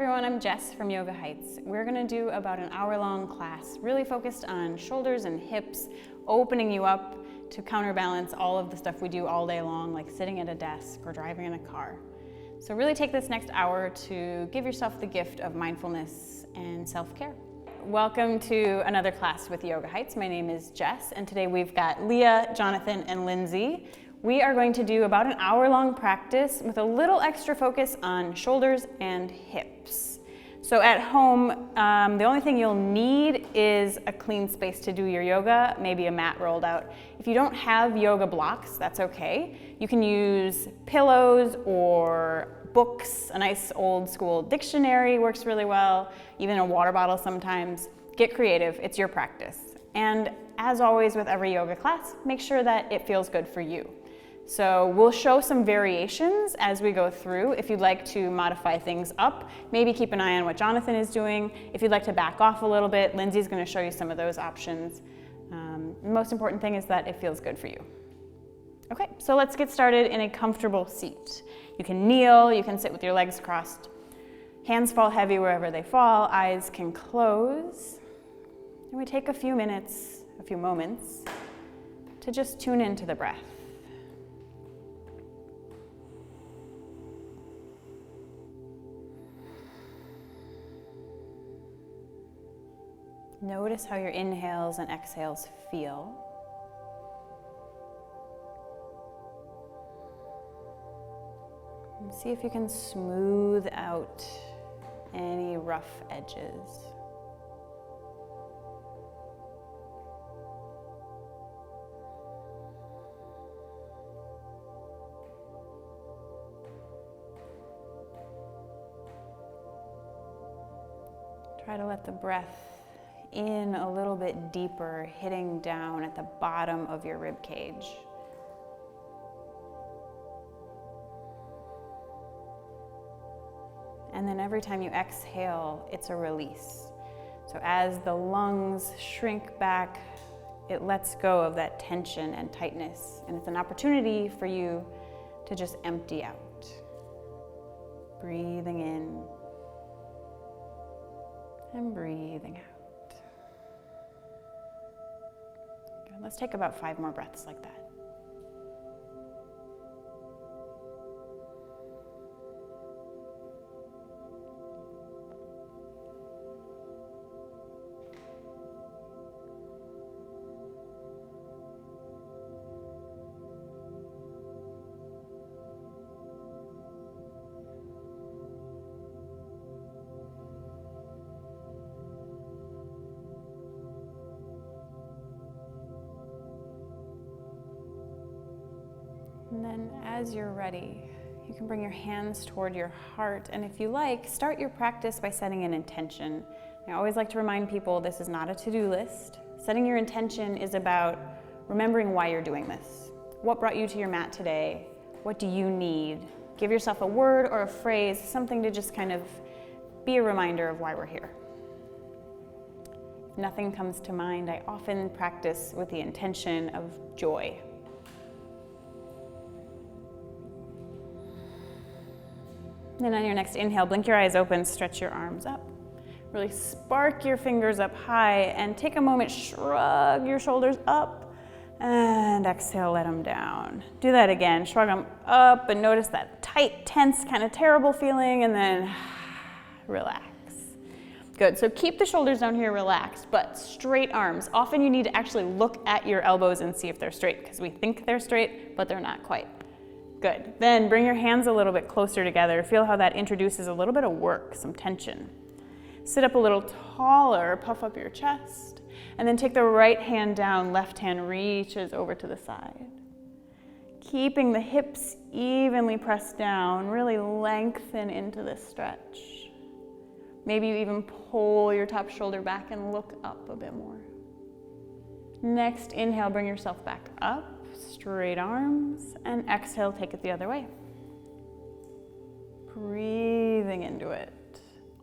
everyone, I'm Jess from Yoga Heights. We're gonna do about an hour-long class, really focused on shoulders and hips, opening you up to counterbalance all of the stuff we do all day long, like sitting at a desk or driving in a car. So really take this next hour to give yourself the gift of mindfulness and self-care. Welcome to another class with Yoga Heights. My name is Jess, and today we've got Leah, Jonathan, and Lindsay. We are going to do about an hour-long practice with a little extra focus on shoulders and hips. So at home, the only thing you'll need is a clean space to do your yoga, maybe a mat rolled out. If you don't have yoga blocks, that's okay. You can use pillows or books. A nice old school dictionary works really well, even a water bottle sometimes. Get creative, it's your practice. And as always with every yoga class, make sure that it feels good for you. So we'll show some variations as we go through. If you'd like to modify things up, maybe keep an eye on what Jonathan is doing. If you'd like to back off a little bit, Lindsay's going to show you some of those options. The most important thing is that it feels good for you. Okay, so let's get started in a comfortable seat. You can kneel, you can sit with your legs crossed. Hands fall heavy wherever they fall, eyes can close. And we take a few moments to just tune into the breath. Notice how your inhales and exhales feel. And see if you can smooth out any rough edges. Try to let the breath in a little bit deeper, hitting down at the bottom of your rib cage. And then every time you exhale, it's a release. So as the lungs shrink back, it lets go of that tension and tightness. And it's an opportunity for you to just empty out. Breathing in and breathing out. Let's take about 5 more breaths like that. And then as you're ready, you can bring your hands toward your heart. And if you like, start your practice by setting an intention. I always like to remind people this is not a to-do list. Setting your intention is about remembering why you're doing this. What brought you to your mat today? What do you need? Give yourself a word or a phrase, something to just kind of be a reminder of why we're here. If nothing comes to mind, I often practice with the intention of joy. Then on your next inhale, blink your eyes open, stretch your arms up. Really spark your fingers up high and take a moment, shrug your shoulders up and exhale, let them down. Do that again, shrug them up and notice that tight, tense, kind of terrible feeling and then relax. Good, so keep the shoulders down here relaxed, but straight arms. Often you need to actually look at your elbows and see if they're straight because we think they're straight, but they're not quite. Good. Then bring your hands a little bit closer together. Feel how that introduces a little bit of work, some tension. Sit up a little taller, puff up your chest, and then take the right hand down, left hand reaches over to the side. Keeping the hips evenly pressed down, really lengthen into this stretch. Maybe you even pull your top shoulder back and look up a bit more. Next, inhale, bring yourself back up. Straight arms, and exhale, take it the other way. Breathing into it.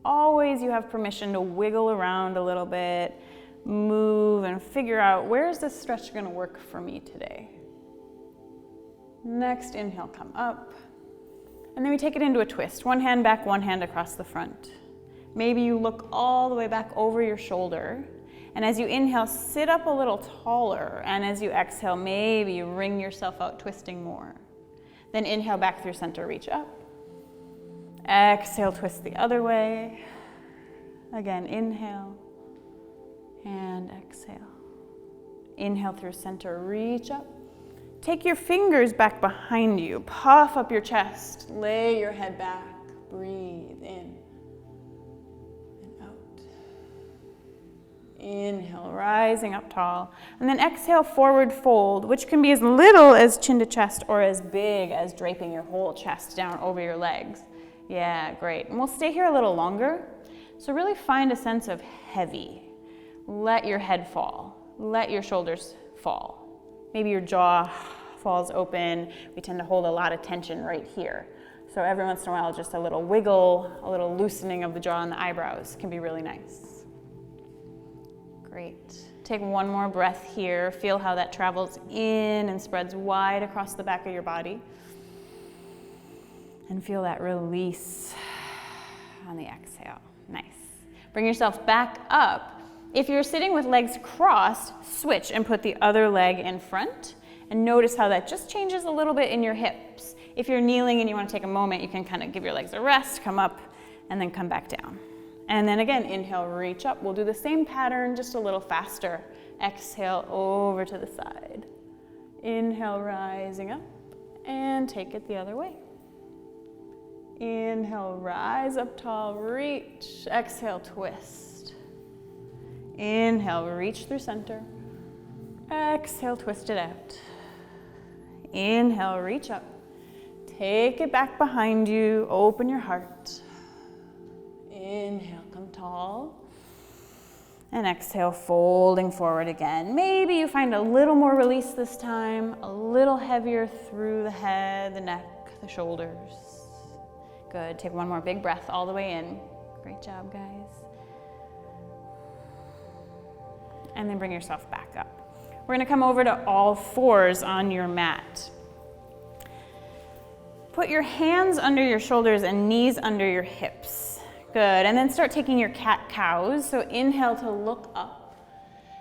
Always you have permission to wiggle around a little bit, move, and figure out where's this stretch going to work for me today. Next, inhale, come up. And then we take it into a twist. One hand back, one hand across the front. Maybe you look all the way back over your shoulder. And as you inhale, sit up a little taller. And as you exhale, maybe you wring yourself out, twisting more. Then inhale back through center, reach up. Exhale, twist the other way. Again, inhale and exhale. Inhale through center, reach up. Take your fingers back behind you. Puff up your chest. Lay your head back. Breathe in and out. Inhale, rising up tall. And then exhale, forward fold, which can be as little as chin to chest or as big as draping your whole chest down over your legs. Yeah, great. And we'll stay here a little longer. So really find a sense of heavy. Let your head fall. Let your shoulders fall. Maybe your jaw falls open. We tend to hold a lot of tension right here. So every once in a while, just a little wiggle, a little loosening of the jaw and the eyebrows can be really nice. Great. Take one more breath here. Feel how that travels in and spreads wide across the back of your body. And feel that release on the exhale. Nice. Bring yourself back up. If you're sitting with legs crossed, switch and put the other leg in front. And notice how that just changes a little bit in your hips. If you're kneeling and you want to take a moment, you can kind of give your legs a rest, come up, and then come back down. And then again, inhale, reach up. We'll do the same pattern, just a little faster. Exhale, over to the side. Inhale, rising up, and take it the other way. Inhale, rise up tall, reach. Exhale, twist. Inhale, reach through center. Exhale, twist it out. Inhale, reach up. Take it back behind you, open your heart. Inhale, come tall. And exhale, folding forward again. Maybe you find a little more release this time, a little heavier through the head, the neck, the shoulders. Good, take one more big breath all the way in. Great job, guys. And then bring yourself back up. We're gonna come over to all fours on your mat. Put your hands under your shoulders and knees under your hips. Good, and then start taking your cat-cows. So inhale to look up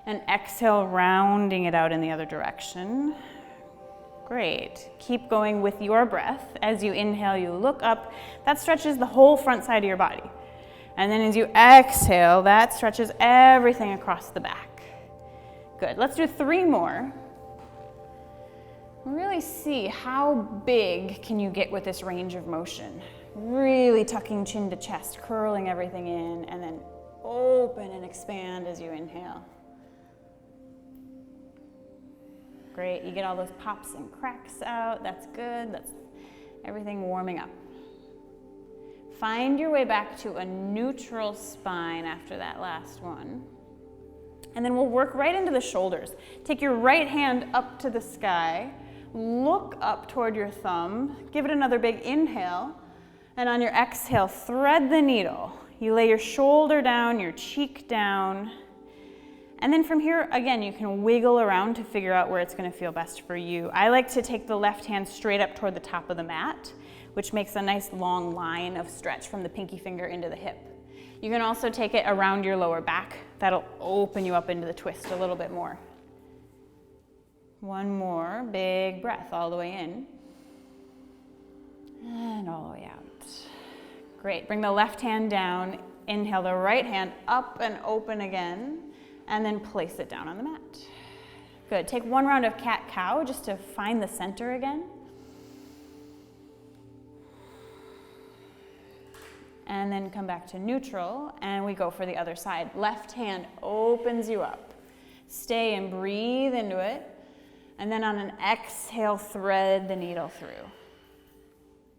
and exhale, rounding it out in the other direction. Great, keep going with your breath. As you inhale, you look up. That stretches the whole front side of your body. And then as you exhale, that stretches everything across the back. Good, let's do 3 more. Really see how big can you get with this range of motion. Really tucking chin to chest, curling everything in, and then open and expand as you inhale. Great, you get all those pops and cracks out. That's good, that's everything warming up. Find your way back to a neutral spine after that last one. And then we'll work right into the shoulders. Take your right hand up to the sky, look up toward your thumb, give it another big inhale, and on your exhale, thread the needle. You lay your shoulder down, your cheek down, and then from here, again, you can wiggle around to figure out where it's gonna feel best for you. I like to take the left hand straight up toward the top of the mat, which makes a nice long line of stretch from the pinky finger into the hip. You can also take it around your lower back. That'll open you up into the twist a little bit more. One more big breath all the way in and all the way out. Great, bring the left hand down, inhale the right hand up and open again, and then place it down on the mat. Good, take one round of cat-cow just to find the center again. And then come back to neutral, and we go for the other side. Left hand opens you up. Stay and breathe into it. And then on an exhale, thread the needle through.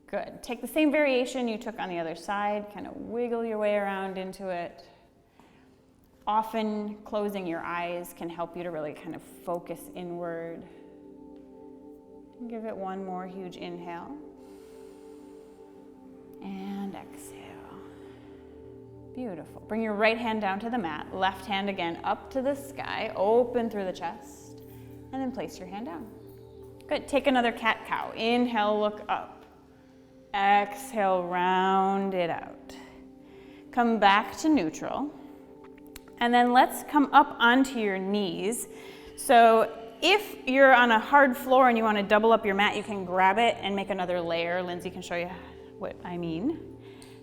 Good. Take the same variation you took on the other side, kind of wiggle your way around into it. Often closing your eyes can help you to really kind of focus inward. Give it one more huge inhale. And exhale. Beautiful. Bring your right hand down to the mat, left hand again up to the sky, open through the chest, and then place your hand down. Good, take another cat-cow. Inhale, look up. Exhale, round it out. Come back to neutral. And then let's come up onto your knees. So if you're on a hard floor and you want to double up your mat, you can grab it and make another layer. Lindsay can show you what I mean,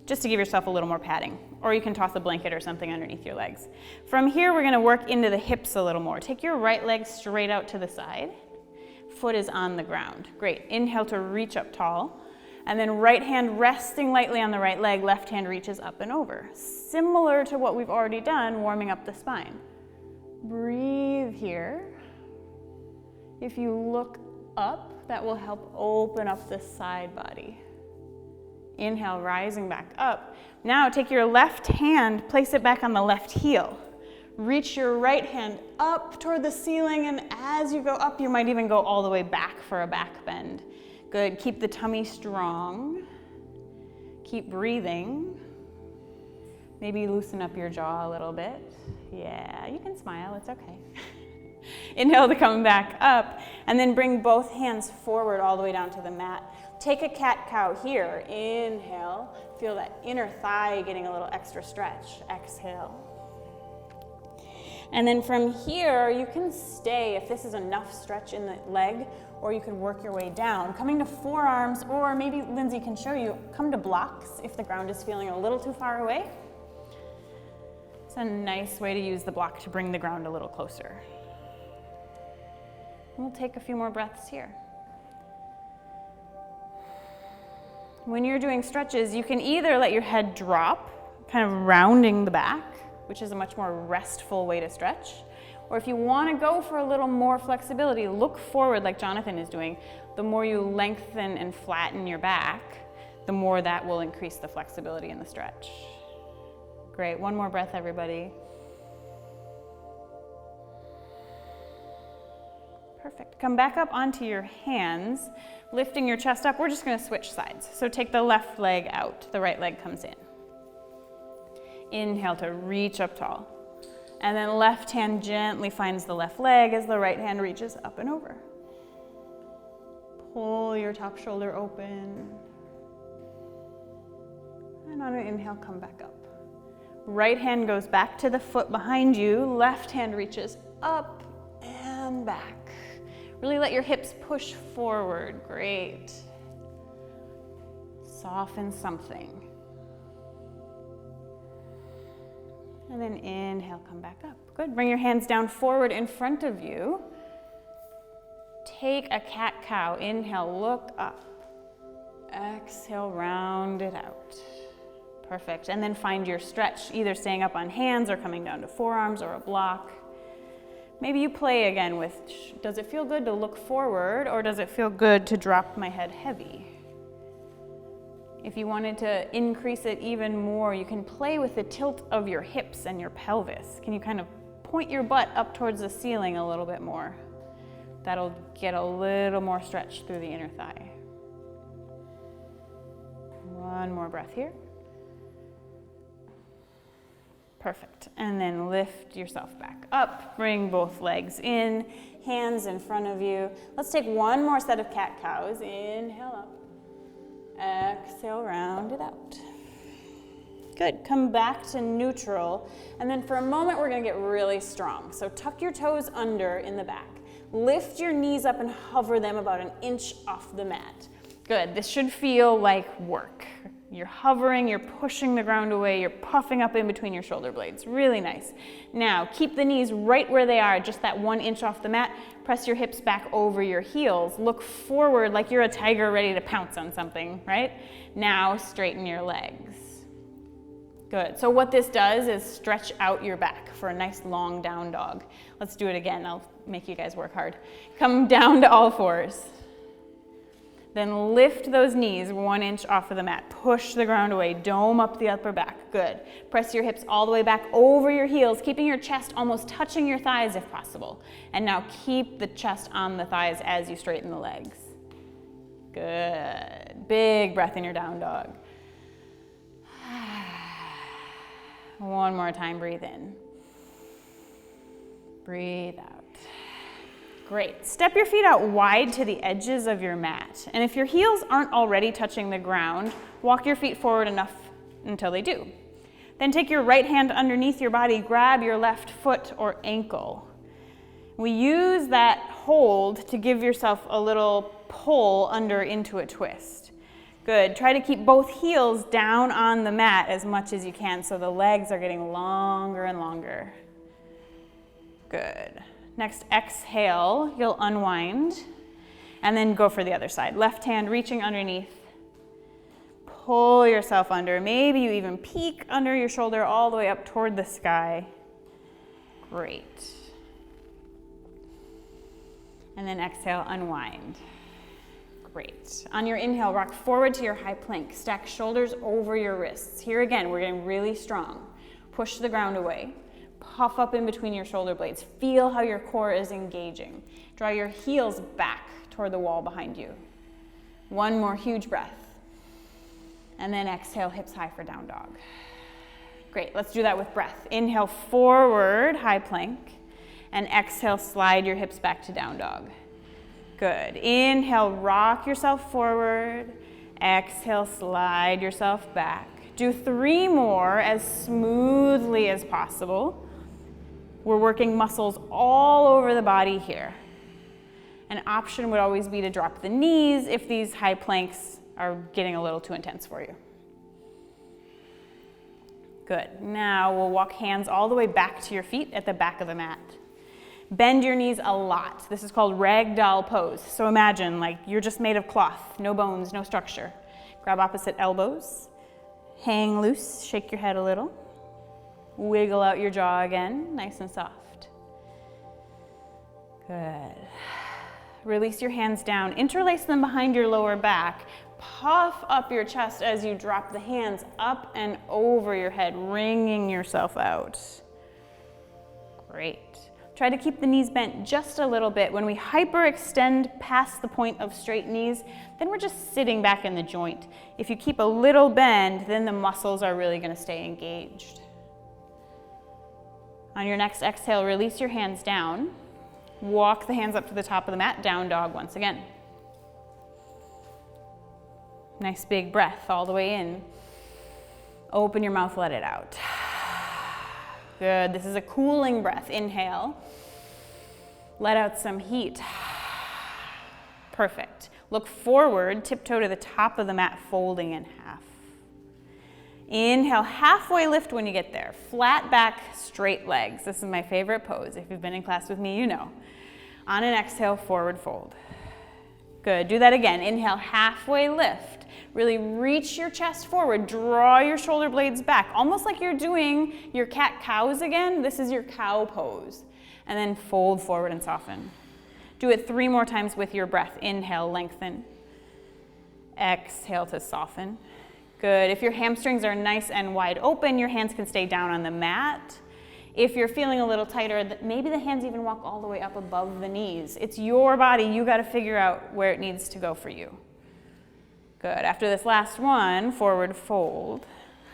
just to give yourself a little more padding. Or you can toss a blanket or something underneath your legs. From here, we're going to work into the hips a little more. Take your right leg straight out to the side. Foot is on the ground. Great. Inhale to reach up tall. And then right hand resting lightly on the right leg, left hand reaches up and over. Similar to what we've already done, warming up the spine. Breathe here. If you look up, that will help open up the side body. Inhale, rising back up. Now take your left hand, place it back on the left heel. Reach your right hand up toward the ceiling, and as you go up, you might even go all the way back for a back bend. Good, keep the tummy strong. Keep breathing. Maybe loosen up your jaw a little bit. Yeah, you can smile, it's okay. Inhale to come back up, and then bring both hands forward all the way down to the mat. Take a cat-cow here. Inhale, feel that inner thigh getting a little extra stretch. Exhale. And then from here, you can stay if this is enough stretch in the leg, or you can work your way down. Coming to forearms, or maybe Lindsay can show you, come to blocks if the ground is feeling a little too far away. It's a nice way to use the block to bring the ground a little closer. We'll take a few more breaths here. When you're doing stretches, you can either let your head drop, kind of rounding the back, which is a much more restful way to stretch. Or if you want to go for a little more flexibility, look forward like Jonathan is doing. The more you lengthen and flatten your back, the more that will increase the flexibility in the stretch. Great, one more breath, everybody. Perfect. Come back up onto your hands, lifting your chest up. We're just going to switch sides. So take the left leg out, the right leg comes in. Inhale to reach up tall. And then left hand gently finds the left leg as the right hand reaches up and over. Pull your top shoulder open. And on an inhale, come back up. Right hand goes back to the foot behind you. Left hand reaches up and back. Really let your hips push forward. Great. Soften something. And then inhale, come back up. Good. Bring your hands down forward in front of you. Take a cat-cow. Inhale, look up. Exhale, round it out. Perfect. And then find your stretch, either staying up on hands or coming down to forearms or a block. Maybe you play again with, does it feel good to look forward, or does it feel good to drop my head heavy? If you wanted to increase it even more, you can play with the tilt of your hips and your pelvis. Can you kind of point your butt up towards the ceiling a little bit more? That'll get a little more stretch through the inner thigh. One more breath here. Perfect. And then lift yourself back up. Bring both legs in, hands in front of you. Let's take one more set of cat-cows. Inhale up. Exhale, round it out. Good. Come back to neutral. And then for a moment, we're going to get really strong. So tuck your toes under in the back. Lift your knees up and hover them about an inch off the mat. Good. This should feel like work. You're hovering, you're pushing the ground away, you're puffing up in between your shoulder blades. Really nice. Now, keep the knees right where they are, just that 1 inch off the mat. Press your hips back over your heels. Look forward like you're a tiger ready to pounce on something, right? Now, straighten your legs. Good. So what this does is stretch out your back for a nice long down dog. Let's do it again. I'll make you guys work hard. Come down to all fours. Then lift those knees 1 inch off of the mat. Push the ground away. Dome up the upper back. Good. Press your hips all the way back over your heels, keeping your chest almost touching your thighs if possible. And now keep the chest on the thighs as you straighten the legs. Good. Big breath in your down dog. One more time. Breathe in. Breathe out. Great. Step your feet out wide to the edges of your mat. And if your heels aren't already touching the ground, walk your feet forward enough until they do. Then take your right hand underneath your body, grab your left foot or ankle. We use that hold to give yourself a little pull under into a twist. Good. Try to keep both heels down on the mat as much as you can so the legs are getting longer and longer. Good. Next, exhale, you'll unwind and then go for the other side. Left hand reaching underneath. Pull yourself under. Maybe you even peek under your shoulder all the way up toward the sky. Great. And then exhale, unwind. Great. On your inhale, rock forward to your high plank. Stack shoulders over your wrists. Here again, we're getting really strong. Push the ground away. Puff up in between your shoulder blades. Feel how your core is engaging. Draw your heels back toward the wall behind you. One more huge breath. And then exhale, hips high for down dog. Great, let's do that with breath. Inhale, forward, high plank. And exhale, slide your hips back to down dog. Good. Inhale, rock yourself forward. Exhale, slide yourself back. Do 3 more as smoothly as possible. We're working muscles all over the body here. An option would always be to drop the knees if these high planks are getting a little too intense for you. Good. Now we'll walk hands all the way back to your feet at the back of the mat. Bend your knees a lot. This is called ragdoll pose. So imagine like you're just made of cloth, no bones, no structure. Grab opposite elbows, hang loose, shake your head a little. Wiggle out your jaw again, nice and soft. Good. Release your hands down, interlace them behind your lower back. Puff up your chest as you drop the hands up and over your head, wringing yourself out. Great. Try to keep the knees bent just a little bit. When we hyperextend past the point of straight knees, then we're just sitting back in the joint. If you keep a little bend, then the muscles are really going to stay engaged. On your next exhale, release your hands down. Walk the hands up to the top of the mat, down dog once again. Nice big breath all the way in. Open your mouth, let it out. Good. This is a cooling breath. Inhale. Let out some heat. Perfect. Look forward, tiptoe to the top of the mat, folding in half. Inhale, halfway lift when you get there. Flat back, straight legs. This is my favorite pose. If you've been in class with me, you know. On an exhale, forward fold. Good. Do that again. Inhale, halfway lift. Really reach your chest forward. Draw your shoulder blades back, almost like you're doing your cat-cows again. This is your cow pose. And then fold forward and soften. Do it 3 more times with your breath. Inhale, lengthen. Exhale to soften. Good. If your hamstrings are nice and wide open, your hands can stay down on the mat. If you're feeling a little tighter, maybe the hands even walk all the way up above the knees. It's your body. You got to figure out where it needs to go for you. Good. After this last one, forward fold.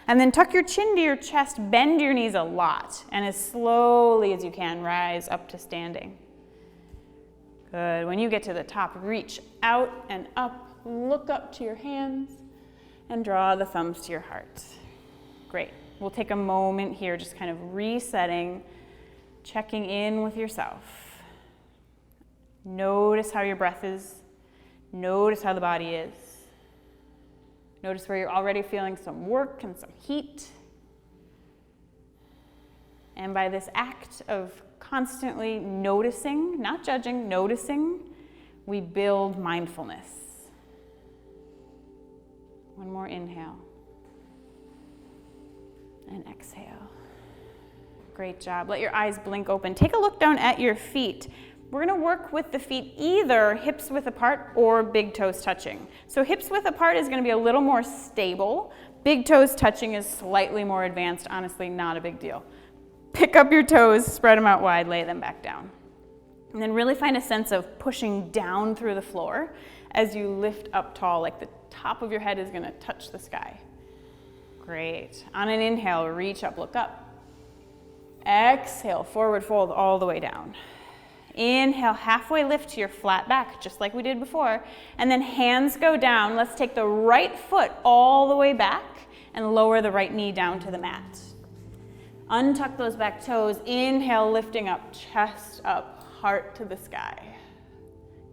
And then tuck your chin to your chest, bend your knees a lot, and as slowly as you can, rise up to standing. Good. When you get to the top, reach out and up, look up to your hands, and draw the thumbs to your heart. Great. We'll take a moment here, just kind of resetting, checking in with yourself. Notice how your breath is. Notice how the body is. Notice where you're already feeling some work and some heat. And by this act of constantly noticing, not judging, noticing, we build mindfulness. One more inhale. And exhale. Great job. Let your eyes blink open. Take a look down at your feet. We're going to work with the feet either hips width apart or big toes touching. So hips width apart is going to be a little more stable. Big toes touching is slightly more advanced. Honestly, not a big deal. Pick up your toes, spread them out wide, lay them back down. And then really find a sense of pushing down through the floor as you lift up tall, like the top of your head is going to touch the sky. Great. On an inhale, reach up, look up. Exhale, forward fold all the way down. Inhale, halfway lift to your flat back, just like we did before. And then hands go down. Let's take the right foot all the way back and lower the right knee down to the mat. Untuck those back toes. Inhale, lifting up, chest up, heart to the sky.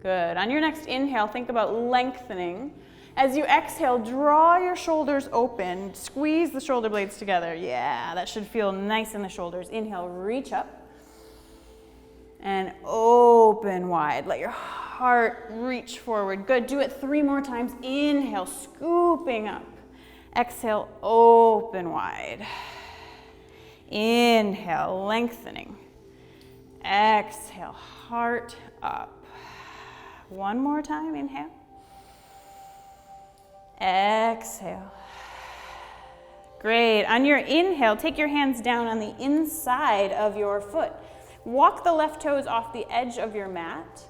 Good. On your next inhale, think about lengthening. As you exhale, draw your shoulders open. Squeeze the shoulder blades together. Yeah, that should feel nice in the shoulders. Inhale, reach up. And open wide. Let your heart reach forward. Good. Do it 3 more times. Inhale, scooping up. Exhale, open wide. Inhale, lengthening. Exhale, heart up. 1 more time, inhale. Exhale. Great. On your inhale, take your hands down on the inside of your foot. Walk the left toes off the edge of your mat.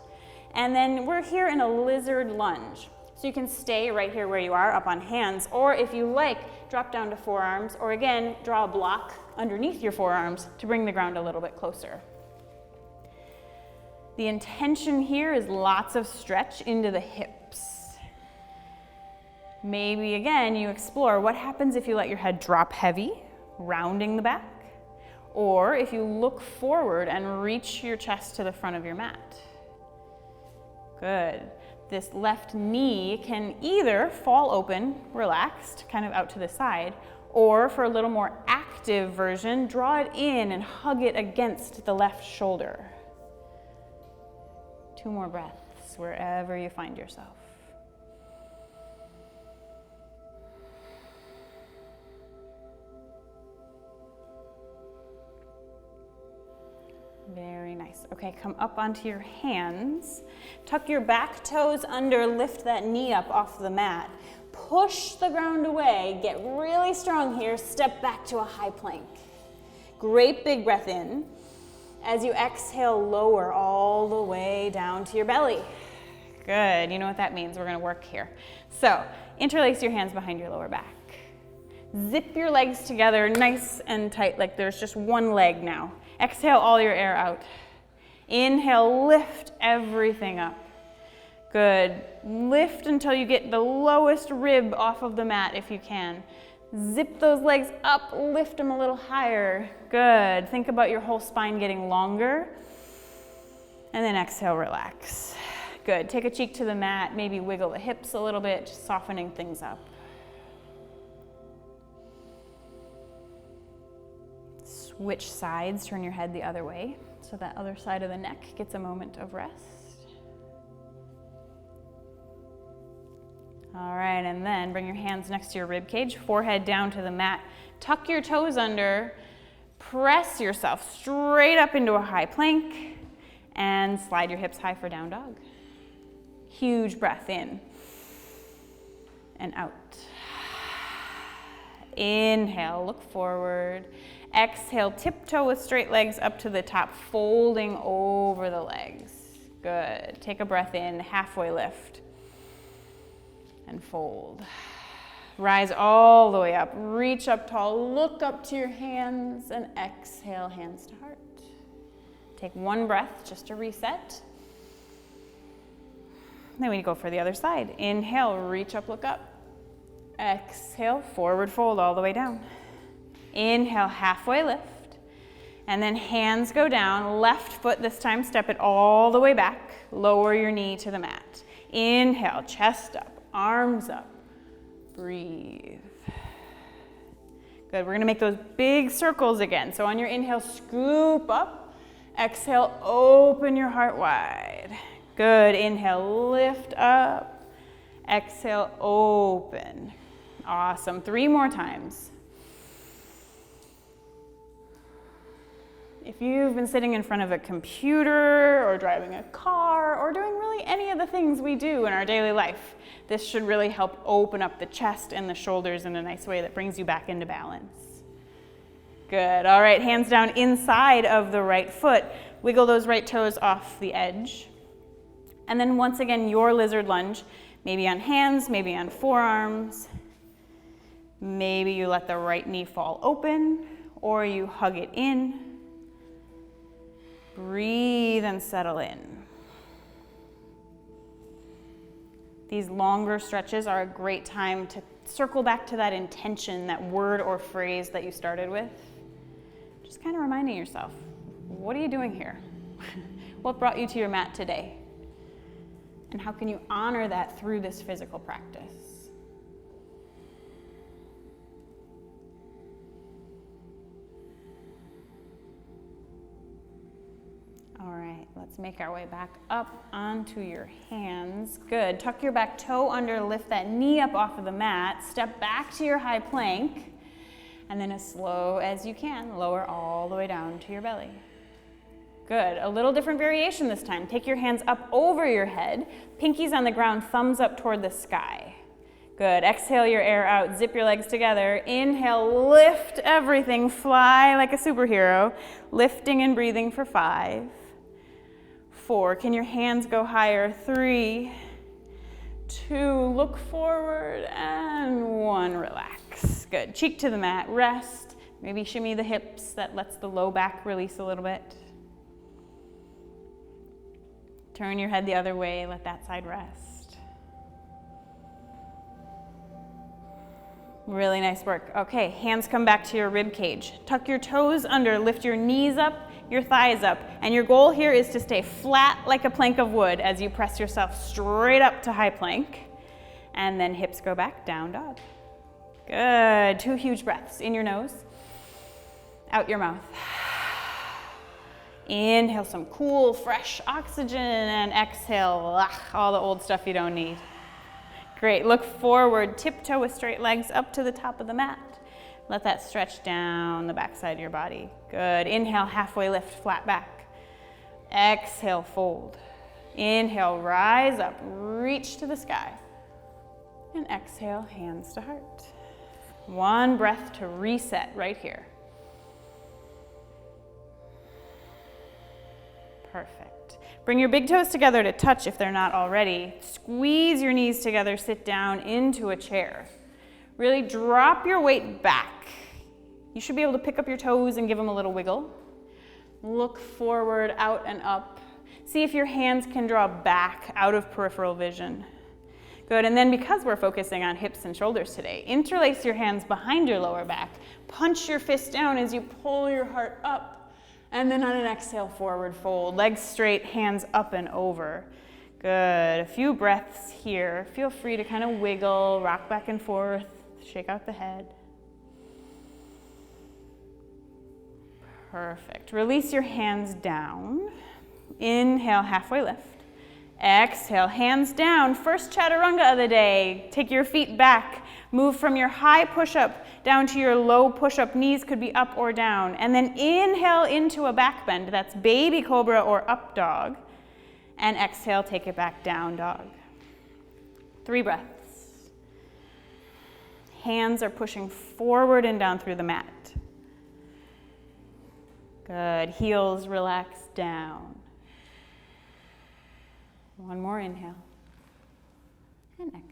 And then we're here in a lizard lunge. So you can stay right here where you are, up on hands, or if you like, drop down to forearms, or again, draw a block underneath your forearms to bring the ground a little bit closer. The intention here is lots of stretch into the hips. Maybe again, you explore what happens if you let your head drop heavy, rounding the back, or if you look forward and reach your chest to the front of your mat. Good. This left knee can either fall open, relaxed, kind of out to the side, or for a little more active version, draw it in and hug it against the left shoulder. 2 more breaths wherever you find yourself. Very nice. Okay, come up onto your hands. Tuck your back toes under, lift that knee up off the mat. Push the ground away, get really strong here, step back to a high plank. Great big breath in. As you exhale, lower all the way down to your belly. Good, you know what that means, we're gonna work here. So, interlace your hands behind your lower back. Zip your legs together nice and tight, like there's just one leg now. Exhale all your air out. Inhale, lift everything up. Good. Lift until you get the lowest rib off of the mat if you can. Zip those legs up, lift them a little higher. Good. Think about your whole spine getting longer. And then exhale, relax. Good. Take a cheek to the mat, maybe wiggle the hips a little bit, softening things up. Switch sides, turn your head the other way so that other side of the neck gets a moment of rest. All right, and then bring your hands next to your rib cage, forehead down to the mat. Tuck your toes under, press yourself straight up into a high plank, and slide your hips high for down dog. Huge breath in and out. Inhale, look forward. Exhale, tiptoe with straight legs up to the top, folding over the legs. Good. Take a breath in, halfway lift, and fold. Rise all the way up, reach up tall, look up to your hands, and exhale, hands to heart. Take 1 breath just to reset. Then we go for the other side. Inhale, reach up, look up. Exhale, forward fold all the way down. Inhale, halfway lift, and then hands go down, left foot this time, step it all the way back, lower your knee to the mat. Inhale, chest up, arms up, breathe. Good, we're gonna make those big circles again. So on your inhale, scoop up, exhale, open your heart wide. Good, inhale, lift up, exhale, open. Awesome, 3 more times. If you've been sitting in front of a computer or driving a car or doing really any of the things we do in our daily life, this should really help open up the chest and the shoulders in a nice way that brings you back into balance. Good. All right, hands down inside of the right foot. Wiggle those right toes off the edge. And then once again, your lizard lunge, maybe on hands, maybe on forearms. Maybe you let the right knee fall open or you hug it in. Breathe and settle in. These longer stretches are a great time to circle back to that intention, that word or phrase that you started with. Just kind of reminding yourself, what are you doing here? What brought you to your mat today? And how can you honor that through this physical practice? All right, let's make our way back up onto your hands. Good. Tuck your back toe under, lift that knee up off of the mat, step back to your high plank, and then as slow as you can, lower all the way down to your belly. Good. A little different variation this time. Take your hands up over your head, pinkies on the ground, thumbs up toward the sky. Good. Exhale your air out, zip your legs together. Inhale, lift everything, fly like a superhero, lifting and breathing for 5, 4. Can your hands go higher? 3, 2, look forward, and 1, relax. Good. Cheek to the mat, rest. Maybe shimmy the hips. That lets the low back release a little bit. Turn your head the other way, let that side rest. Really nice work. Okay, hands come back to your rib cage. Tuck your toes under, lift your knees up, your thighs up, and your goal here is to stay flat like a plank of wood as you press yourself straight up to high plank, and then hips go back, down dog. Good. 2 huge breaths, in your nose, out your mouth. Inhale some cool, fresh oxygen, and exhale all the old stuff you don't need. Great. Look forward, tiptoe with straight legs up to the top of the mat. Let that stretch down the backside of your body. Good. Inhale, halfway lift, flat back. Exhale, fold. Inhale, rise up, reach to the sky. And exhale, hands to heart. 1 breath to reset right here. Perfect. Bring your big toes together to touch if they're not already. Squeeze your knees together, sit down into a chair. Really drop your weight back. You should be able to pick up your toes and give them a little wiggle. Look forward, out and up. See if your hands can draw back out of peripheral vision. Good, and then because we're focusing on hips and shoulders today, interlace your hands behind your lower back. Punch your fist down as you pull your heart up. And then on an exhale, forward fold. Legs straight, hands up and over. Good. A few breaths here. Feel free to kind of wiggle, rock back and forth, shake out the head. Perfect. Release your hands down. Inhale, halfway lift. Exhale, hands down. First chaturanga of the day. Take your feet back. Move from your high push-up down to your low push-up. Knees could be up or down. And then inhale into a back bend. That's baby cobra or up dog. And exhale, take it back, down dog. 3 breaths. Hands are pushing forward and down through the mat. Good. Heels relax down. 1 more inhale. And exhale.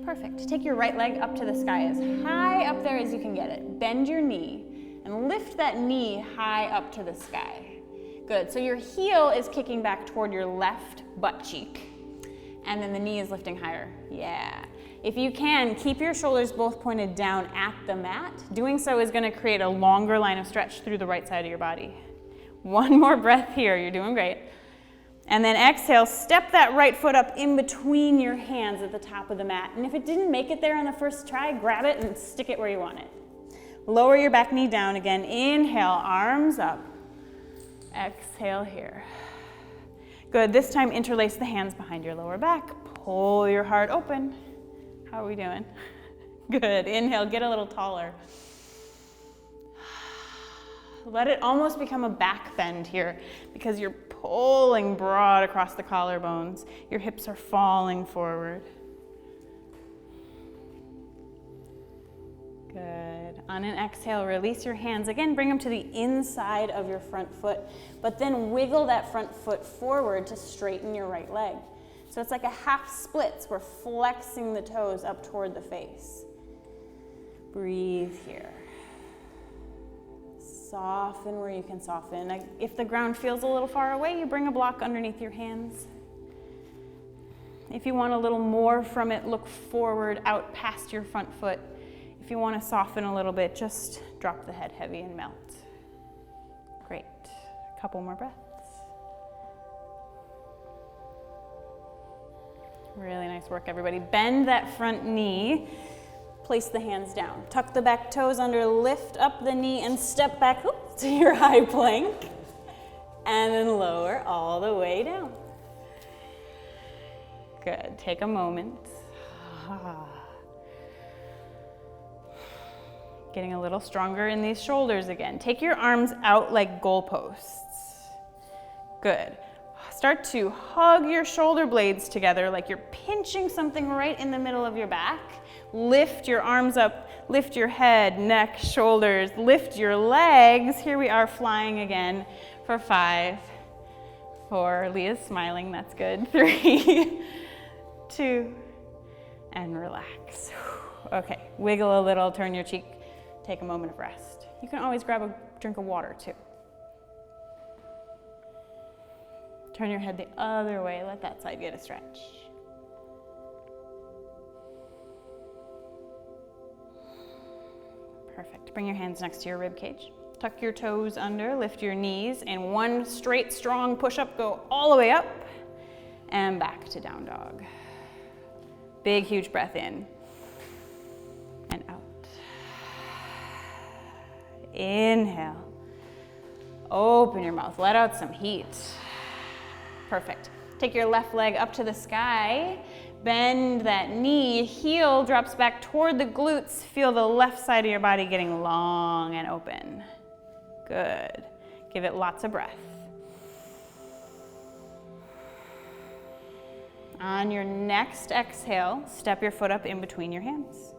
Perfect. Take your right leg up to the sky as high up there as you can get it. Bend your knee and lift that knee high up to the sky. Good. So your heel is kicking back toward your left butt cheek. And then the knee is lifting higher. Yeah. If you can, keep your shoulders both pointed down at the mat. Doing so is going to create a longer line of stretch through the right side of your body. 1 more breath here. You're doing great. And then exhale, step that right foot up in between your hands at the top of the mat. And if it didn't make it there on the first try, grab it and stick it where you want it. Lower your back knee down again. Inhale, arms up. Exhale here. Good. This time, interlace the hands behind your lower back. Pull your heart open. How are we doing? Good. Inhale, get a little taller. Let it almost become a back bend here because you're pulling broad across the collarbones. Your hips are falling forward. Good. On an exhale, release your hands. Again, bring them to the inside of your front foot, but then wiggle that front foot forward to straighten your right leg. So it's like a half splits. We're flexing the toes up toward the face. Breathe here. Soften where you can soften. If the ground feels a little far away, you bring a block underneath your hands. If you want a little more from it, look forward, out past your front foot. If you want to soften a little bit, just drop the head heavy and melt. Couple more breaths. Really nice work, everybody. Bend that front knee. Place the hands down. Tuck the back toes under, lift up the knee, and step back to your high plank. And then lower all the way down. Good. Take a moment. Getting a little stronger in these shoulders again. Take your arms out like goalposts. Good. Start to hug your shoulder blades together like you're pinching something right in the middle of your back. Lift your arms up, lift your head, neck, shoulders, lift your legs. Here we are flying again for 5, 4, Leah's smiling, that's good. 3, 2, and relax. Okay, wiggle a little, turn your cheek, take a moment of rest. You can always grab a drink of water too. Turn your head the other way, let that side get a stretch. Perfect. Bring your hands next to your rib cage. Tuck your toes under, lift your knees, and one straight, strong push-up. Go all the way up and back to down dog. Big, huge breath in and out. Inhale. Open your mouth. Let out some heat. Perfect. Take your left leg up to the sky. Bend that knee, heel drops back toward the glutes. Feel the left side of your body getting long and open. Good. Give it lots of breath. On your next exhale, step your foot up in between your hands.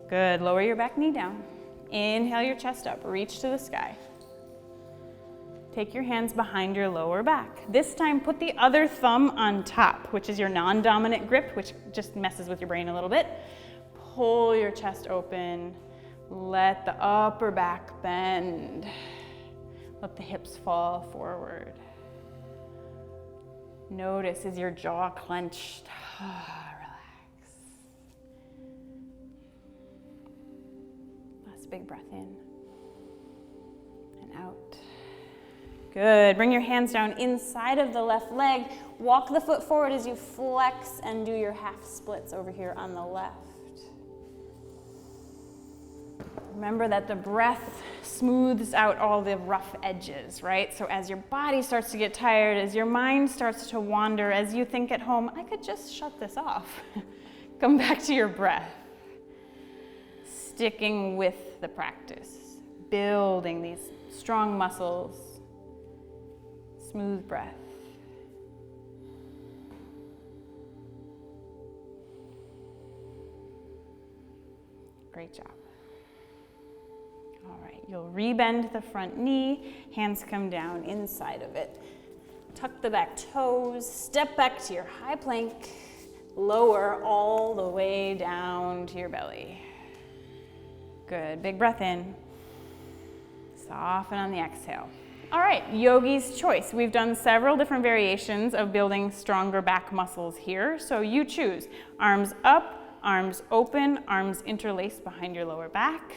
Good. Lower your back knee down. Inhale your chest up. Reach to the sky. Take your hands behind your lower back. This time, put the other thumb on top, which is your non-dominant grip, which just messes with your brain a little bit. Pull your chest open. Let the upper back bend. Let the hips fall forward. Notice, is your jaw clenched? Relax. Last big breath in and out. Good. Bring your hands down inside of the left leg. Walk the foot forward as you flex and do your half splits over here on the left. Remember that the breath smooths out all the rough edges, right? So as your body starts to get tired, as your mind starts to wander, as you think at home, I could just shut this off. Come back to your breath. Sticking with the practice. Building these strong muscles. Smooth breath. Great job. All right, you'll rebend the front knee, hands come down inside of it. Tuck the back toes, step back to your high plank, lower all the way down to your belly. Good, big breath in. Soften on the exhale. All right, yogi's choice. We've done several different variations of building stronger back muscles here, so you choose. Arms up, arms open, arms interlaced behind your lower back.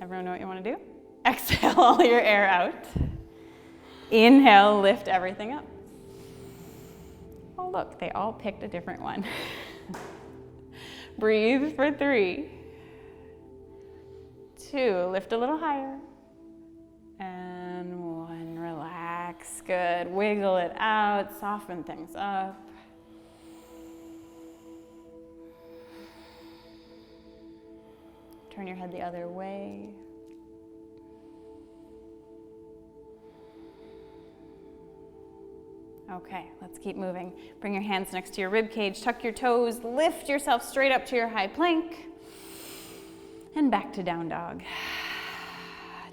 Everyone know what you want to do? Exhale all your air out. Inhale, lift everything up. Oh look, they all picked a different one. Breathe for 3, 2, lift a little higher. And 1, relax, good. Wiggle it out, soften things up. Turn your head the other way. Okay, let's keep moving. Bring your hands next to your rib cage, tuck your toes, lift yourself straight up to your high plank, and back to down dog.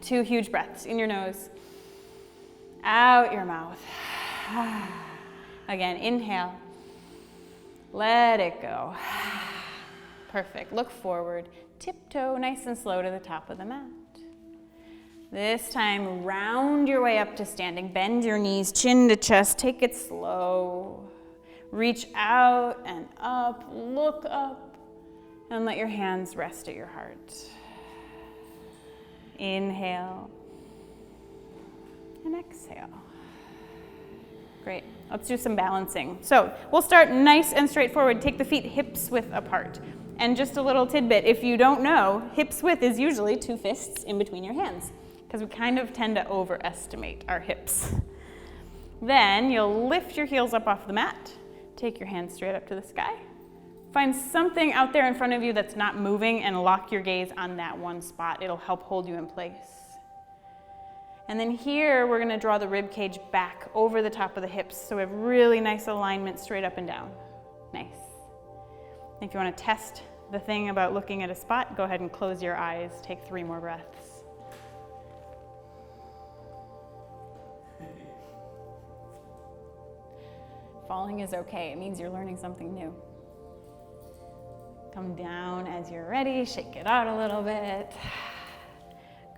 2 huge breaths in your nose, out your mouth. Again, inhale, let it go. Perfect, look forward, tiptoe nice and slow to the top of the mat. This time, round your way up to standing. Bend your knees, chin to chest. Take it slow. Reach out and up, look up, and let your hands rest at your heart. Inhale. And exhale. Great. Let's do some balancing. So we'll start nice and straightforward. Take the feet hips width apart. And just a little tidbit, if you don't know, hips width is usually 2 fists in between your hands, because we kind of tend to overestimate our hips. Then you'll lift your heels up off the mat. Take your hands straight up to the sky. Find something out there in front of you that's not moving and lock your gaze on that one spot. It'll help hold you in place. And then here, we're gonna draw the rib cage back over the top of the hips so we have really nice alignment straight up and down. Nice. If you wanna test the thing about looking at a spot, go ahead and close your eyes. Take 3 more breaths. Falling is okay. It means you're learning something new. Come down as you're ready. Shake it out a little bit.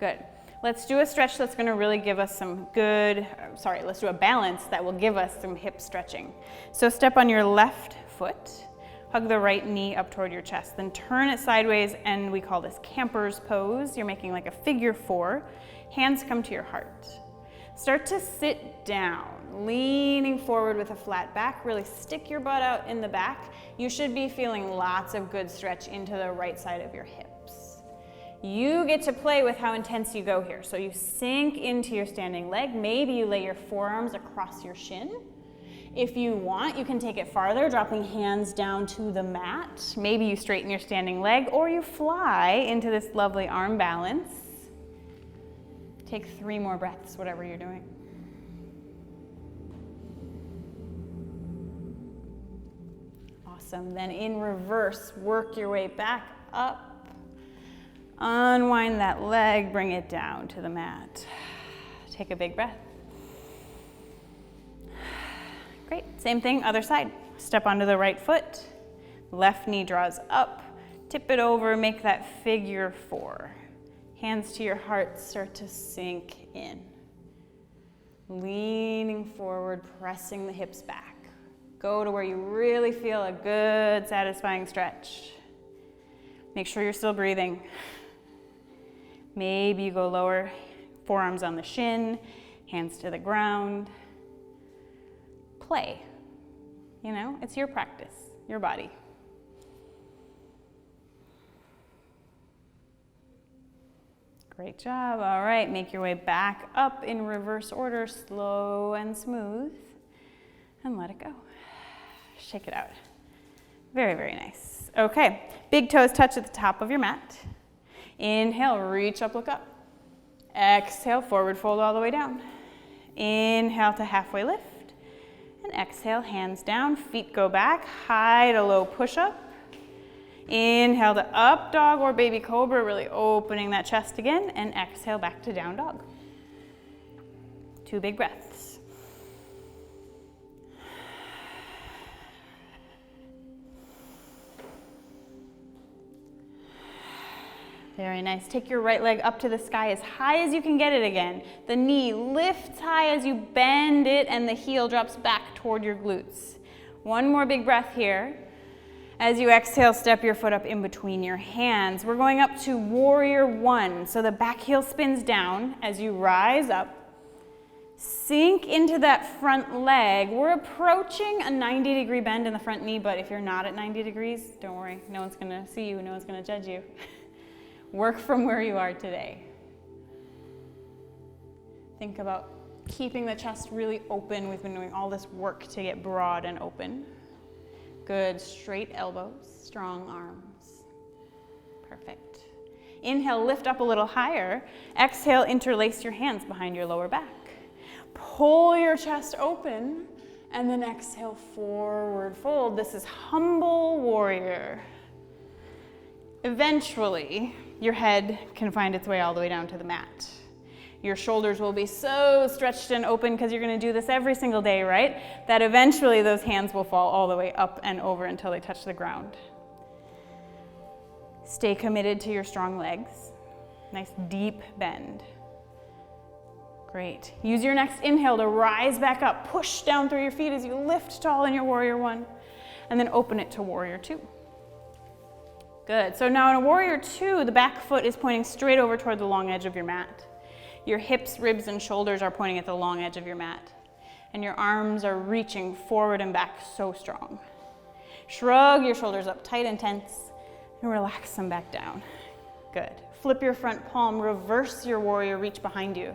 Good. Let's do a stretch that's going to really give us let's do a balance that will give us some hip stretching. So step on your left foot, hug the right knee up toward your chest, then turn it sideways, and we call this camper's pose. You're making like a figure 4. Hands come to your heart. Start to sit down, leaning forward with a flat back. Really stick your butt out in the back. You should be feeling lots of good stretch into the right side of your hips. You get to play with how intense you go here. So you sink into your standing leg. Maybe you lay your forearms across your shin. If you want, you can take it farther, dropping hands down to the mat. Maybe you straighten your standing leg, or you fly into this lovely arm balance. Take 3 more breaths, whatever you're doing. Awesome. Then in reverse, work your way back up. Unwind that leg, bring it down to the mat. Take a big breath. Great. Same thing, other side. Step onto the right foot. Left knee draws up. Tip it over, make that figure 4. Hands to your heart, start to sink in. Leaning forward, pressing the hips back. Go to where you really feel a good, satisfying stretch. Make sure you're still breathing. Maybe you go lower, forearms on the shin, hands to the ground. Play. You know, it's your practice, your body. Great job. All right, make your way back up in reverse order, slow and smooth, and let it go. Shake it out. Very, very nice. Okay, big toes touch at the top of your mat. Inhale, reach up, look up. Exhale, forward fold all the way down. Inhale to halfway lift. And exhale, hands down, feet go back, high to low push-up. Inhale to up dog or baby cobra, really opening that chest again, and exhale back to down dog. 2 big breaths. Very nice. Take your right leg up to the sky as high as you can get it again. The knee lifts high as you bend it, and the heel drops back toward your glutes. 1 more big breath here. As you exhale, step your foot up in between your hands. We're going up to warrior 1. So the back heel spins down as you rise up. Sink into that front leg. We're approaching a 90-degree bend in the front knee, but if you're not at 90 degrees, don't worry. No one's going to see you. No one's going to judge you. Work from where you are today. Think about keeping the chest really open. We've been doing all this work to get broad and open. Good, straight elbows, strong arms. Perfect. Inhale, lift up a little higher. Exhale, interlace your hands behind your lower back. Pull your chest open, and then exhale, forward fold. This is humble warrior. Eventually, your head can find its way all the way down to the mat. Your shoulders will be so stretched and open because you're going to do this every single day, right? That eventually those hands will fall all the way up and over until they touch the ground. Stay committed to your strong legs. Nice deep bend. Great. Use your next inhale to rise back up. Push down through your feet as you lift tall in your warrior 1, and then open it to warrior 2. Good. So now in a warrior 2, the back foot is pointing straight over toward the long edge of your mat. Your hips, ribs, and shoulders are pointing at the long edge of your mat. And your arms are reaching forward and back so strong. Shrug your shoulders up tight and tense, and relax them back down. Good. Flip your front palm, reverse your warrior, reach behind you.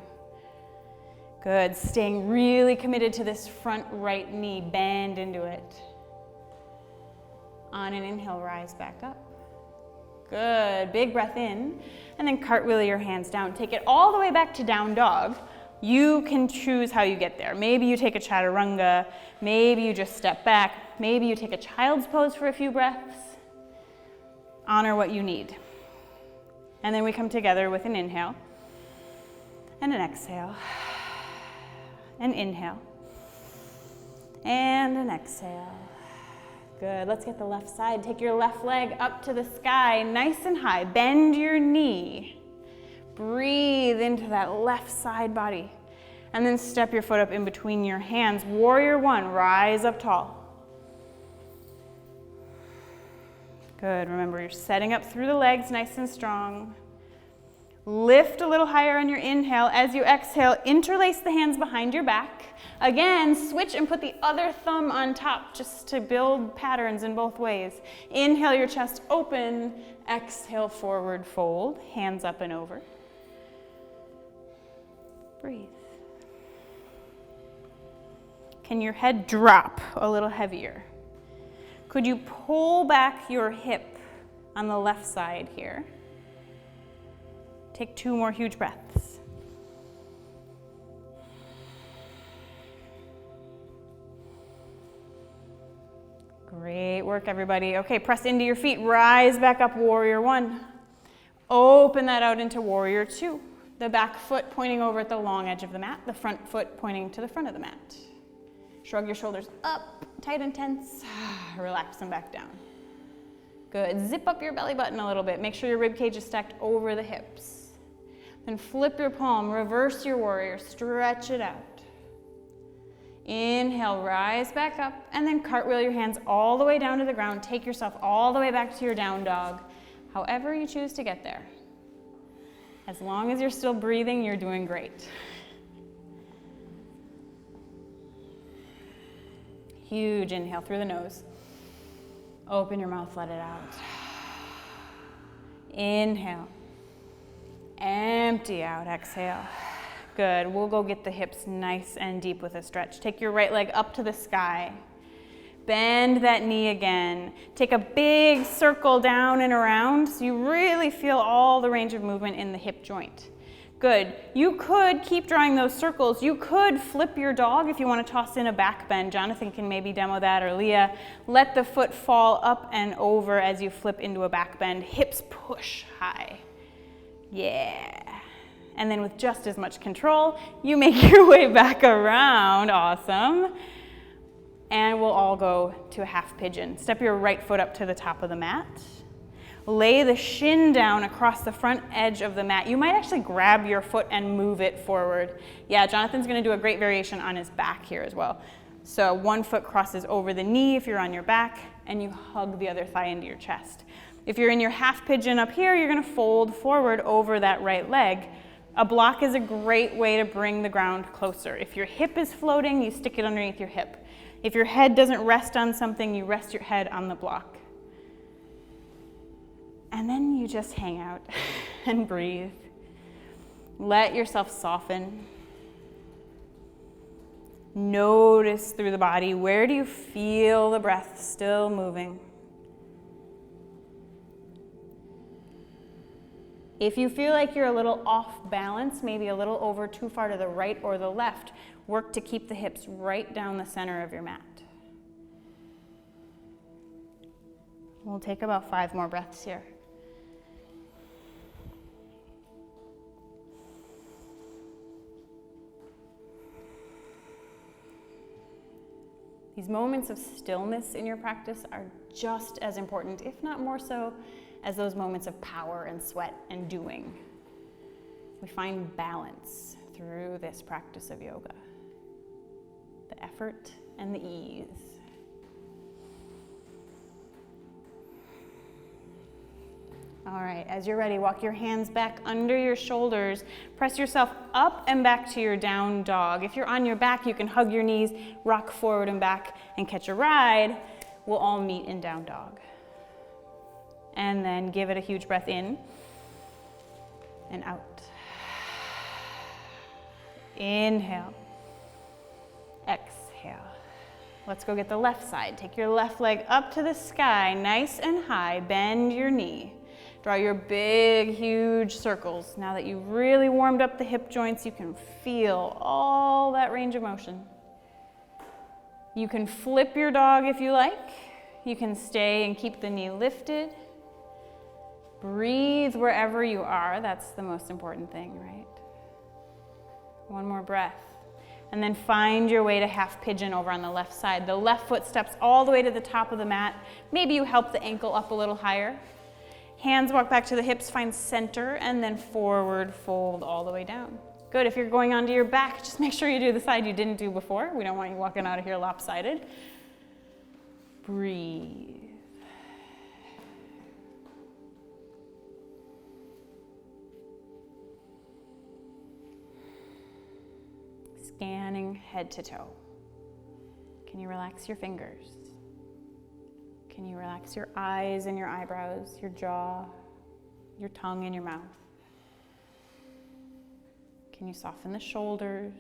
Good. Staying really committed to this front right knee, bend into it. On an inhale, rise back up. Good. Big breath in, and then cartwheel your hands down. Take it all the way back to down dog. You can choose how you get there. Maybe you take a chaturanga, maybe you just step back, maybe you take a child's pose for a few breaths. Honor what you need. And then we come together with an inhale and an exhale. An inhale and an exhale. Good. Let's get the left side. Take your left leg up to the sky, nice and high. Bend your knee. Breathe into that left side body. And then step your foot up in between your hands. Warrior one, rise up tall. Good. Remember, you're setting up through the legs nice and strong. Lift a little higher on your inhale. As you exhale, interlace the hands behind your back. Again, switch and put the other thumb on top just to build patterns in both ways. Inhale your chest open. Exhale, forward fold. Hands up and over. Breathe. Can your head drop a little heavier? Could you pull back your hip on the left side here? Take 2 more huge breaths. Great work, everybody. Okay, press into your feet. Rise back up, warrior one. Open that out into warrior two. The back foot pointing over at the long edge of the mat, the front foot pointing to the front of the mat. Shrug your shoulders up, tight and tense. Relax them back down. Good. Zip up your belly button a little bit. Make sure your rib cage is stacked over the hips. Then flip your palm, reverse your warrior, stretch it out. Inhale, rise back up, and then cartwheel your hands all the way down to the ground. Take yourself all the way back to your down dog, however you choose to get there. As long as you're still breathing, you're doing great. Huge inhale through the nose. Open your mouth, let it out. Inhale. Empty out, exhale. Good, we'll go get the hips nice and deep with a stretch. Take your right leg up to the sky. Bend that knee again. Take a big circle down and around so you really feel all the range of movement in the hip joint. Good, you could keep drawing those circles. You could flip your dog if you want to toss in a back bend. Jonathan can maybe demo that, or Leah. Let the foot fall up and over as you flip into a back bend. Hips push high. Yeah. And then with just as much control, you make your way back around. Awesome. And we'll all go to a half pigeon. Step your right foot up to the top of the mat. Lay the shin down across the front edge of the mat. You might actually grab your foot and move it forward. Yeah, Jonathan's going to do a great variation on his back here as well. So one foot crosses over the knee if you're on your back, and you hug the other thigh into your chest. If you're in your half pigeon up here, you're going to fold forward over that right leg. A block is a great way to bring the ground closer. If your hip is floating, you stick it underneath your hip. If your head doesn't rest on something, you rest your head on the block. And then you just hang out and breathe. Let yourself soften. Notice through the body, where do you feel the breath still moving? If you feel like you're a little off balance, maybe a little over too far to the right or the left, work to keep the hips right down the center of your mat. We'll take about 5 more breaths here. These moments of stillness in your practice are just as important, if not more so, as those moments of power and sweat and doing. We find balance through this practice of yoga. The effort and the ease. All right, as you're ready, walk your hands back under your shoulders. Press yourself up and back to your down dog. If you're on your back, you can hug your knees, rock forward and back, and catch a ride. We'll all meet in down dog. And then give it a huge breath in and out. Inhale. Exhale. Let's go get the left side. Take your left leg up to the sky, nice and high. Bend your knee. Draw your big, huge circles. Now that you've really warmed up the hip joints, you can feel all that range of motion. You can flip your dog if you like. You can stay and keep the knee lifted. Breathe wherever you are. That's the most important thing, right? One more breath. And then find your way to half pigeon over on the left side. The left foot steps all the way to the top of the mat. Maybe you help the ankle up a little higher. Hands walk back to the hips, find center, and then forward fold all the way down. Good, if you're going onto your back, just make sure you do the side you didn't do before. We don't want you walking out of here lopsided. Breathe. Scanning head to toe. Can you relax your fingers? Can you relax your eyes and your eyebrows, your jaw, your tongue and your mouth? Can you soften the shoulders,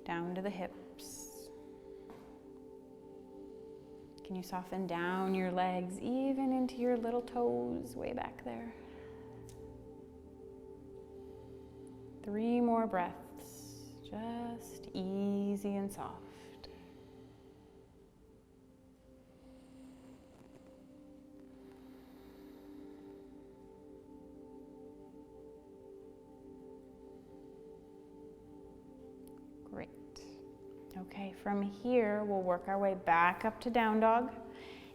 down to the hips? Can you soften down your legs, even into your little toes way back there? 3 more breaths, just easy and soft. Great. Okay, from here, we'll work our way back up to down dog.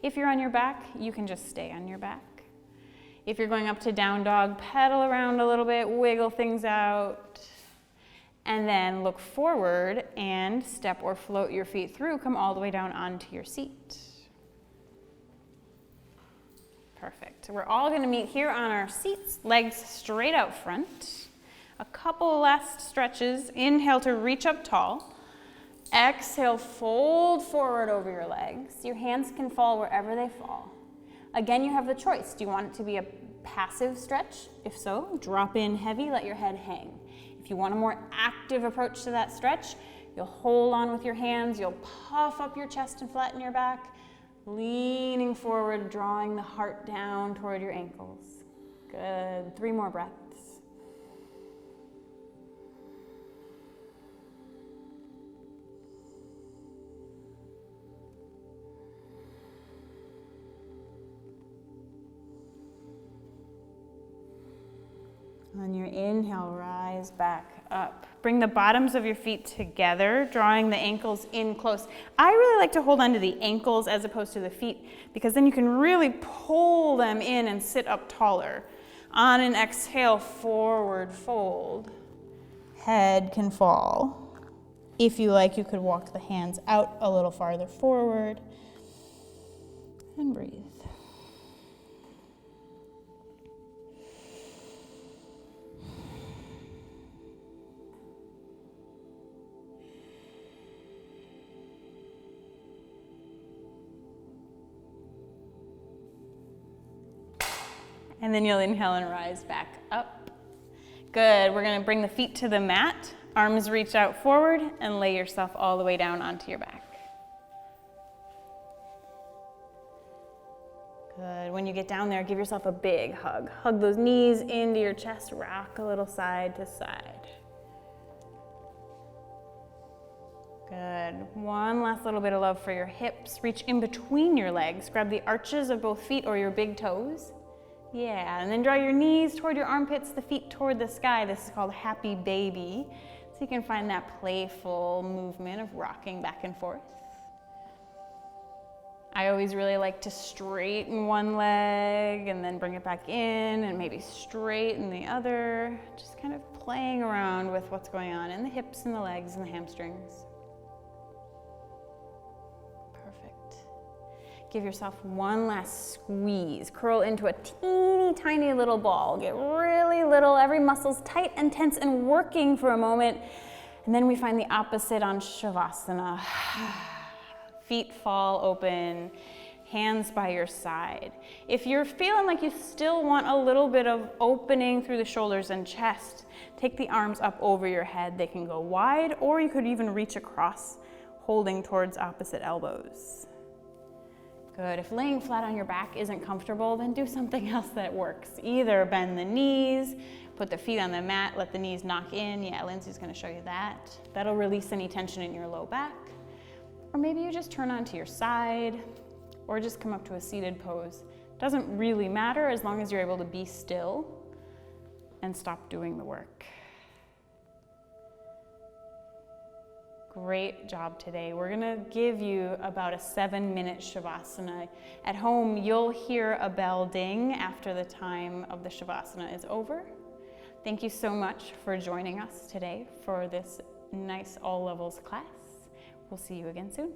If you're on your back, you can just stay on your back. If you're going up to down dog, pedal around a little bit, wiggle things out, and then look forward and step or float your feet through. Come all the way down onto your seat. Perfect. We're all going to meet here on our seats, legs straight out front. A couple last stretches. Inhale to reach up tall. Exhale, fold forward over your legs. Your hands can fall wherever they fall. Again, you have the choice. Do you want it to be a passive stretch? If so, drop in heavy, let your head hang. If you want a more active approach to that stretch, you'll hold on with your hands, you'll puff up your chest and flatten your back, leaning forward, drawing the heart down toward your ankles. Good. 3 more breaths. On your inhale, rise back up. Bring the bottoms of your feet together, drawing the ankles in close. I really like to hold onto the ankles as opposed to the feet, because then you can really pull them in and sit up taller. On an exhale, forward fold. Head can fall. If you like, you could walk the hands out a little farther forward. And breathe. And then you'll inhale and rise back up. Good, we're gonna bring the feet to the mat, arms reach out forward, and lay yourself all the way down onto your back. Good, when you get down there, give yourself a big hug. Hug those knees into your chest, rock a little side to side. Good, one last little bit of love for your hips. Reach in between your legs, grab the arches of both feet or your big toes. Yeah, and then draw your knees toward your armpits, the feet toward the sky. This is called happy baby. So you can find that playful movement of rocking back and forth. I always really like to straighten one leg and then bring it back in and maybe straighten the other. Just kind of playing around with what's going on in the hips and the legs and the hamstrings. give yourself one last squeeze. Curl into a teeny tiny little ball. Get really little, every muscle's tight and tense and working for a moment. And then we find the opposite on shavasana. Feet fall open, hands by your side. If you're feeling like you still want a little bit of opening through the shoulders and chest, take the arms up over your head. They can go wide, or you could even reach across, holding towards opposite elbows. Good. If laying flat on your back isn't comfortable, then do something else that works. Either bend the knees, put the feet on the mat, let the knees knock in. Yeah, Lindsay's going to show you that. That'll release any tension in your low back. Or maybe you just turn onto your side, or just come up to a seated pose. Doesn't really matter as long as you're able to be still and stop doing the work. Great job today. We're gonna give you about a 7-minute shavasana. At home, you'll hear a bell ding after the time of the shavasana is over. Thank you so much for joining us today for this nice all levels class. We'll see you again soon.